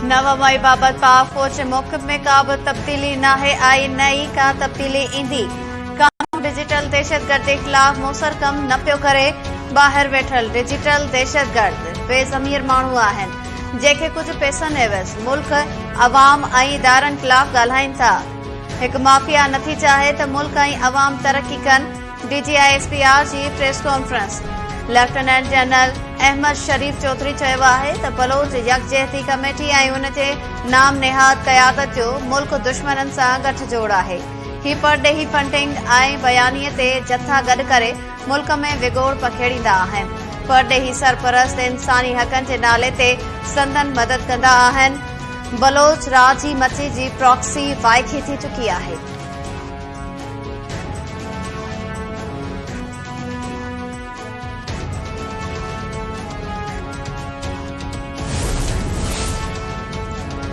9 May बाबत पाक फौज मौक़िफ़ में का भी तब्दीली नाहे आई, नई का तब्दीली ईंदी। कानून डिजिटल दहशतगर्द के खिलाफ मौसर कम न पियो करे। ॿाहिरि वेठल डिजिटल दहशतगर्द बेज़मीर माण्हू आहिनि जेके कुझ पैसनि एवज़ मुल्क अवाम ऐं इदारनि खिलाफ ॻाल्हाइनि था। हिकु माफ़िया नथी चाहे त मुल्क ऐं अवाम तरक़ी कनि। DGISPR जी press conference. Lieutenant general Ahmed Sharif Chaudhry चयो आहे त बलोच यकजहती कमेटी ऐं उन जे नाम नेहाद क़यादत जो मुल्क दुश्मननि सां गठजोड़ आहे। ही परॾेही फंडिंग ऐं बयानीअ ते जथा गॾु करे मुल्क में विगोड़ पखेड़ींदा आहिनि। परॾेही सरपरस्त इंसानी हक़नि जे नाले ते संदन मदद कंदा आहिनि। बलोच राजी मची जी प्रॉक्सी वाइकी थी चुकी आहे।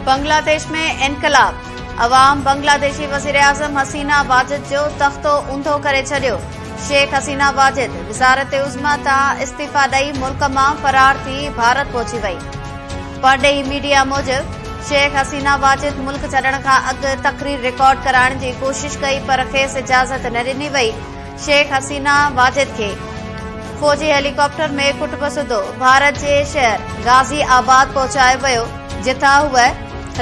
बांग्लादेश में इनकलाब। अवाम बांग्लादेशी वज़ीर आज़म हसीना वाजिद जो तख्तो ऊंधो करे छडि॒यो। शेख हसीना वाजिद वज़ारत उज़्मा तां इस्तीफ़ा ॾेई मुल्क मां फरार थी भारत पहुची वई। परॾेही मीडिया मूजिब शेख हसीना वाजिद मुल्क छॾण खां अॻु तक़रीर रिकॉर्ड कराइण जी कोशिश कई पर खेसि इजाज़त न ॾिनी वई। शेख हसीना वाजिद खे फौजी हेलीकॉप्टर में कुटबसुदो भारत जे शहर गाज़ी आबाद पहुचायो वियो, जिथां हूअ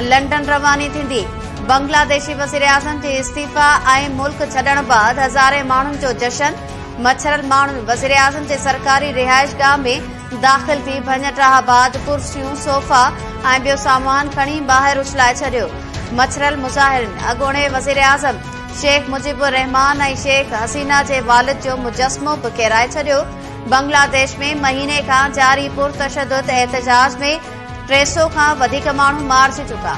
लंडन रवानी थींदी। बांग्लादेशी वज़ीर आज़म जे इस्तीफ़ा ऐं मुल्क छॾण बाद हज़ारे माण्हुनि जो जशन। मच्छरल माण्हू वज़ीर आज़म जे सरकारी रिहाइशगाह में दाख़िल थी भञ-टाह बाद कुर्सियूं, सोफ़ा ऐं ॿियो सामान खणी ॿाहिरि उछलाए छडि॒यो। मच्छरल मुज़ाहिरीन अॻूणे वज़ीर आज़म शेख मुजीबुर रहमान ऐं शेख हसीना जे वालिद जो मुजस्मो बि किराए छडि॒यो। बांग्लादेश में महीने खां जारी पुरतशद्दुद एहतजाज में 300 खां वधीक माण्हू मारिजी चुका।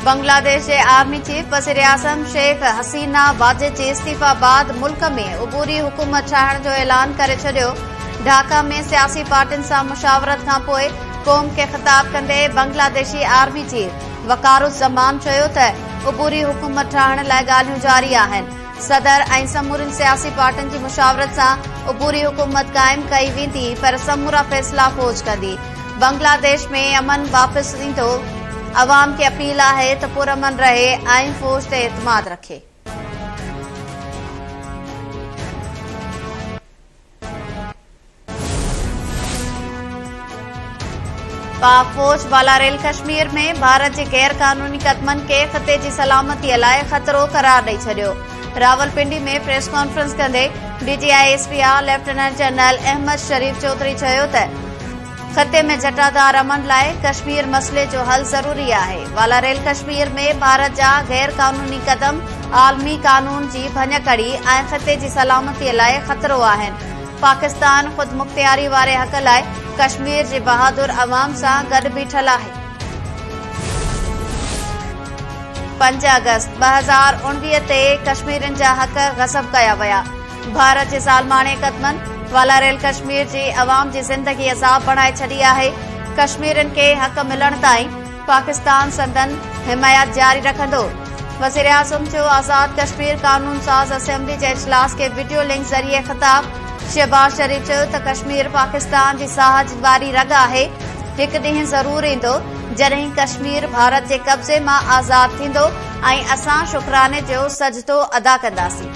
बांग्लादेश जे आर्मी चीफ वज़ीर आज़म शेख हसीना वाजिद जे इस्तीफ़ा बाद मुल्क में उबूरी हुकूमत ठाहिण जो ऐलान करे छडि॒यो। ढाका में सियासी पार्टियुनि सां मुशावरत खां पोइ क़ौम खे ख़िताब कंदे बांग्लादेशी आर्मी चीफ वक़ारुज़्ज़मान चयो त उबूरी हुकूमत ठाहिण लाइ ॻाल्हियूं जारी आहिनि। सदर ऐं समूरनि सियासी पार्टियुनि जी मुशावरत सां उबूरी हुकूमत क़ाइम कई वेंदी पर समूरा फ़ैसिला फ़ौज कंदी। बांग्लादेश में अमन वापसि ईंदो। अवाम खे अपील आहे त पुरअमन रहे ऐं फ़ौज ते एतमाद रखे। पाक फौज बालारेल कश्मीर में भारत जे गैर कानूनी कदमनि खे ख़िते जी सलामतीअ लाइ ख़तरो करार ॾेई छडि॒यो। रावलपिंडी में प्रेस कॉन्फ्रेंस कंदे DGISPR lieutenant general Ahmed Sharif Chaudhry चयो त ख़िते में जटादार अमन लाइ कश्मीर मसइले जो हल ज़रूरी आहे। बालारेल कश्मीर में भारत जा गैर कानूनी कदम आलमी कानून जी भञकड़ी ऐं ख़िते जी सलामतीअ लाइ ख़तरो आहिनि। पाकिस्तान ख़ुद मुख्तियारी वारे हक़ लाइ कश्मीर जे बहादुर अवाम सां गॾु बीठल आहे। 5 अगस्त 2019 ते कश्मीरियुनि जा हक़ ग़सब कया विया। भारत जे ज़ालमाणे क़दमनि बालारेल कश्मीर जी अवाम जी ज़िंदगी अज़ाब बणाए छॾी आहे। कश्मीरियुनि खे हक़ मिलण ताईं पाकिस्तान संदन हिमायत जारी रखंदो। वज़ीर आज़म जो आज़ाद कश्मीर कानून साज़ असेंबली जे इजलास खे वीडियो लिंक ज़रिए ख़िताब। शहबाज शरीफ चयो त कश्मीर पाकिस्तान जी साह वारी रग आहे। हिकु ॾींहुं ज़रूर ईंदो जॾहिं कश्मीर भारत जे कब्ज़े मां आज़ाद थींदो ऐं असां शुक्राने जो सजदो अदा कंदासीं।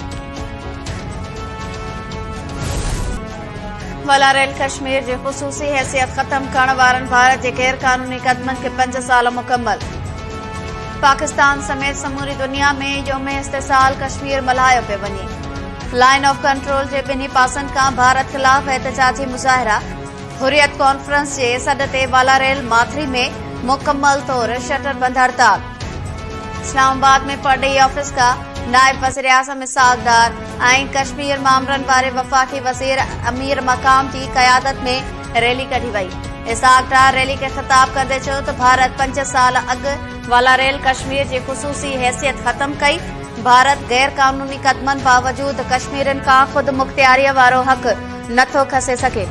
बालारेल कश्मीर जी ख़ुसूसी हैसियत ख़त्म करण वारनि भारत जे गैर कानूनी कदमनि खे 5 साल मुकम्मल। पाकिस्तान समेत समूरी दुनिया में यौम इस्तिसाल कश्मीर मल्हायो पियो वञे। लाइन ऑफ कंट्रोल जे ॿिन्ही पासनि खां भारत ख़िलाफ़ एहतजाजी मुज़ाहिरा। हुरियत कॉन्फ्रेंस जे सॾ ते बालारेल माथरी में मुकम्मल तौर शटर बंद हड़ताल। इस्लामाबाद में परॾेही ऑफिस का नायब वज़ीर आज़म इसहाक़ डार ऐं कश्मीर मामरनि वारे वफ़ाक़ी वज़ीर अमीर मकाम जी क़यादत में रैली कढी वई। इसहाक़ डार रैली खे ख़िताब कंदे चयो त भारत 5 साल अॻु बालारेल कश्मीर जी ख़ुसूसी हैसियत ख़त्म कई। भारत गैर कानूनी कदमनि बावजूद कश्मीरियुनि खां ख़ुद मुख्तियारीअ वारो हक़ नथो खसे सघे।